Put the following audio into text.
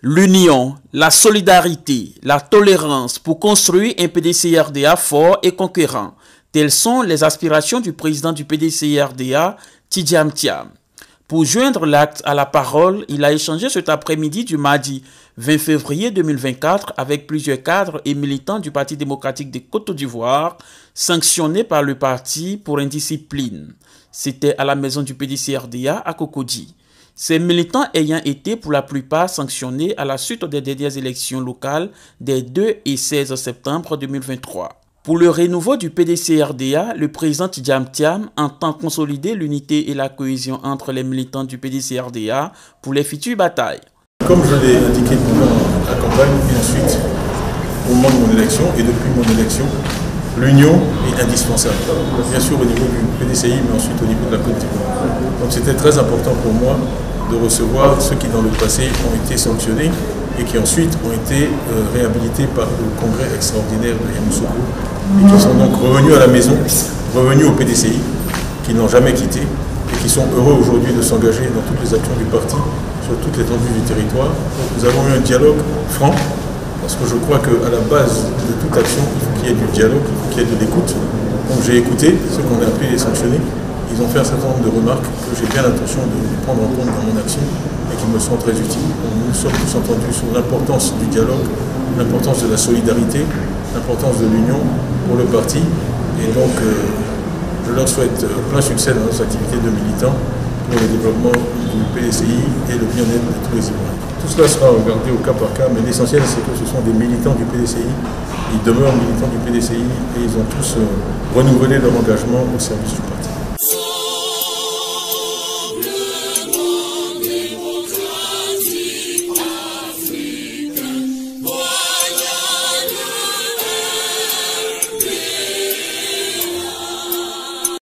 L'union, la solidarité, la tolérance pour construire un PDCRDA fort et conquérant. Telles sont les aspirations du président du PDCRDA, Tidjam Thiam. Pour joindre l'acte à la parole, il a échangé cet après-midi du mardi 20 février 2024 avec plusieurs cadres et militants du Parti démocratique de Côte d'Ivoire, sanctionnés par le parti pour indiscipline. C'était à la maison du PDCRDA à Cocody. Ces militants ayant été pour la plupart sanctionnés à la suite des dernières élections locales des 2 et 16 septembre 2023. Pour le renouveau du PDCRDA, le président Tidjam Thiam entend consolider l'unité et la cohésion entre les militants du PDCRDA pour les futures batailles. Comme je l'ai indiqué pendant la campagne et ensuite au moment de mon élection et depuis mon élection, l'union est indispensable. Bien sûr au niveau du PDCI, mais ensuite au niveau de la Côte d'Ivoire. Donc c'était très important pour moi de recevoir ceux qui dans le passé ont été sanctionnés et qui ensuite ont été réhabilités par le congrès extraordinaire de Yamoussoukro et qui sont donc revenus à la maison, revenus au PDCI, qui n'ont jamais quitté et qui sont heureux aujourd'hui de s'engager dans toutes les actions du parti, sur toute l'étendue du territoire. Donc nous avons eu un dialogue franc, parce que je crois qu'à la base de toute action, il faut qu'il y ait du dialogue, il faut qu'il y ait de l'écoute. Donc j'ai écouté ceux qu'on a appelés les sanctionnés. Ils ont fait un certain nombre de remarques que j'ai bien l'intention de prendre en compte dans mon action et qui me sont très utiles. Donc nous nous sommes tous entendus sur l'importance du dialogue, l'importance de la solidarité, l'importance de l'union pour le parti. Et donc je leur souhaite plein succès dans nos activités de militants pour le développement du PDCI et le bien-être de tous les Ivoiriens. Tout cela sera regardé au cas par cas, mais l'essentiel c'est que ce sont des militants du PDCI. Ils demeurent militants du PDCI et ils ont tous renouvelé leur engagement au service du parti.